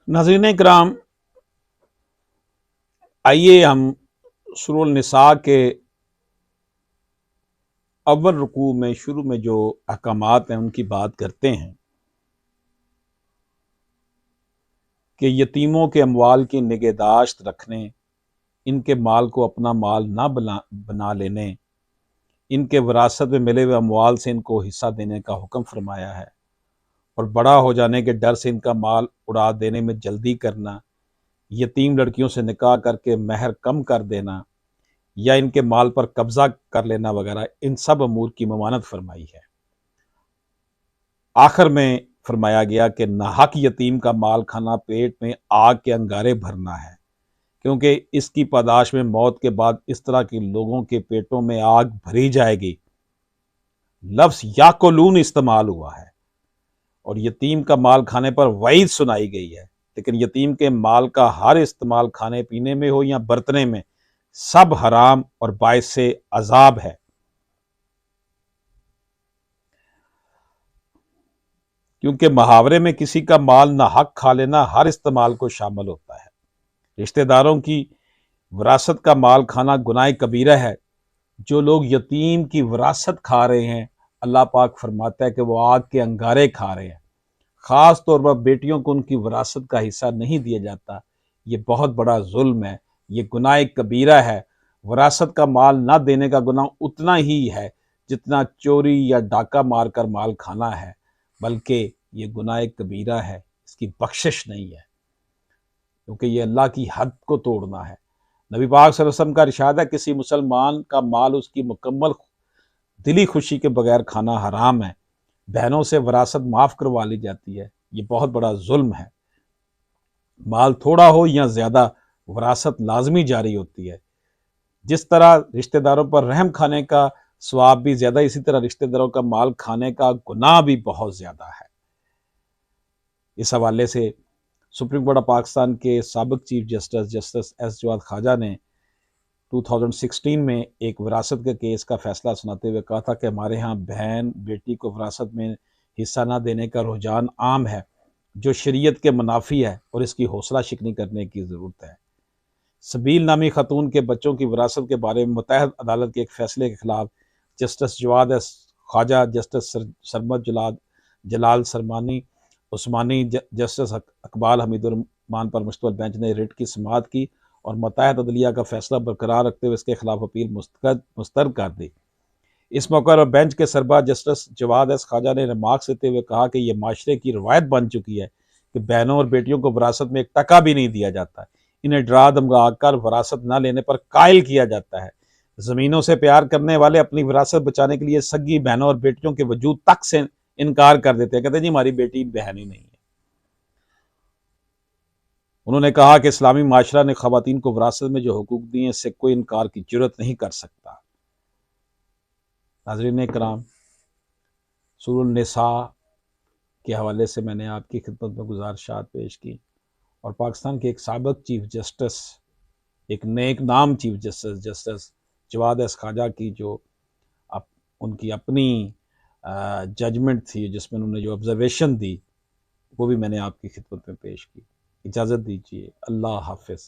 नाज़रीन इकराम, आइए हम सूरह निसा के अव्वल रुकू में शुरू में जो अहकामात हैं उनकी बात करते हैं कि यतीमों के अमवाल की निगहदाश्त रखने, इनके माल को अपना माल ना बना लेने, इनके विरासत में मिले हुए अमवाल से इनको हिस्सा देने का हुक्म फरमाया है और बड़ा हो जाने के डर से इनका माल उड़ा देने में जल्दी करना, यतीम लड़कियों से निकाह करके महर कम कर देना या इनके माल पर कब्जा कर लेना वगैरह, इन सब अमूर की ममानत फरमाई है। आखिर में फरमाया गया कि नाहक यतीम का माल खाना पेट में आग के अंगारे भरना है, क्योंकि इसकी पादाश में मौत के बाद इस तरह के लोगों के पेटों में आग भरी जाएगी। लफ्ज़ याकुलून इस्तेमाल हुआ है और यतीम का माल खाने पर वईद सुनाई गई है, लेकिन यतीम के माल का हर इस्तेमाल खाने पीने में हो या बरतने में सब हराम और बाइस से अजाब है, क्योंकि मुहावरे में किसी का माल ना हक खा लेना हर इस्तेमाल को शामिल होता है। रिश्तेदारों की विरासत का माल खाना गुनाह कबीरा है। जो लोग यतीम की विरासत खा रहे हैं, अल्लाह पाक फरमाता है कि वो आग के अंगारे खा रहे हैं। ख़ास तौर पर बेटियों को उनकी विरासत का हिस्सा नहीं दिया जाता। ये बहुत बड़ा जुल्म है, ये गुनाह कबीरा है। विरासत का माल ना देने का गुनाह उतना ही है जितना चोरी या डाका मार कर माल खाना है, बल्कि ये गुनाह कबीरा है, इसकी बख्शिश नहीं है, क्योंकि ये अल्लाह की हद को तोड़ना है। नबी पाक सल्लल्लाहु अलैहि वसल्लम का इरशाद है, किसी मुसलमान का माल उसकी मुकम्मल दिली खुशी के बगैर खाना हराम है। बहनों से विरासत माफ़ करवा ली जाती है, ये बहुत बड़ा जुल्म है। माल थोड़ा हो या ज़्यादा, विरासत लाजमी जारी होती है। जिस तरह रिश्तेदारों पर रहम खाने का सवाब भी ज़्यादा, इसी तरह रिश्तेदारों का माल खाने का गुनाह भी बहुत ज़्यादा है। इस हवाले से सुप्रीम कोर्ट ऑफ पाकिस्तान के साबिक चीफ जस्टिस एस जवाद ख्वाजा ने 2016 में एक विरासत के केस का फैसला सुनाते हुए कहा था कि हमारे यहाँ बहन बेटी को विरासत में हिस्सा ना देने का रुझान आम है, जो शरीयत के मुनाफी है और इसकी हौसला शिकनी करने की ज़रूरत है। सबील नामी खतून के बच्चों की विरासत के बारे में मुत्तहद अदालत के एक फैसले के खिलाफ जस्टिस जवाद ख्वाजा, जस्टिस सरमद जलाल सरमानी उस्मानी, जस्टिस अकबाल हमीदुर्रहमान पर मुश्तमिल बेंच ने रिट की समाअत की और मुत्तहद अदलिया का फैसला बरकरार रखते हुए इसके खिलाफ अपील मुस्तरद कर दी। इस मौके पर बेंच के सरबराह जस्टिस जवाद ख्वाजा ने रिमार्क्स देते हुए कहा कि यह माशरे की रवायत बन चुकी है कि बहनों और बेटियों को विरासत में एक टका भी नहीं दिया जाता। इन्हें डरा धमका कर विरासत न लेने पर कायल किया जाता है। ज़मीनों से प्यार करने वाले अपनी विरासत बचाने के लिए सगी बहनों और बेटियों के वजूद तक से इनकार कर देते हैं, कहते हैं जी हमारी बेटी बहन ही नहीं है। उन्होंने कहा कि इस्लामी माशरा ने ख़वातीन को विरासत में जो हुकूक दिए हैं, इससे कोई इनकार की जरूरत नहीं कर सकता। नाज़रीन इकराम, सूरह निसा के हवाले से मैंने आपकी खिदमत में गुजारिशात पेश की और पाकिस्तान के एक साबिक चीफ जस्टिस, एक नेक नाम चीफ जस्टिस जवाद ख्वाजा की जो उनकी अपनी जजमेंट थी, जिसमें उन्होंने जो ऑब्जर्वेशन दी, वो भी मैंने आपकी खिदमत में पेश की। इजाज़त दीजिए। अल्लाह हाफ़िज़।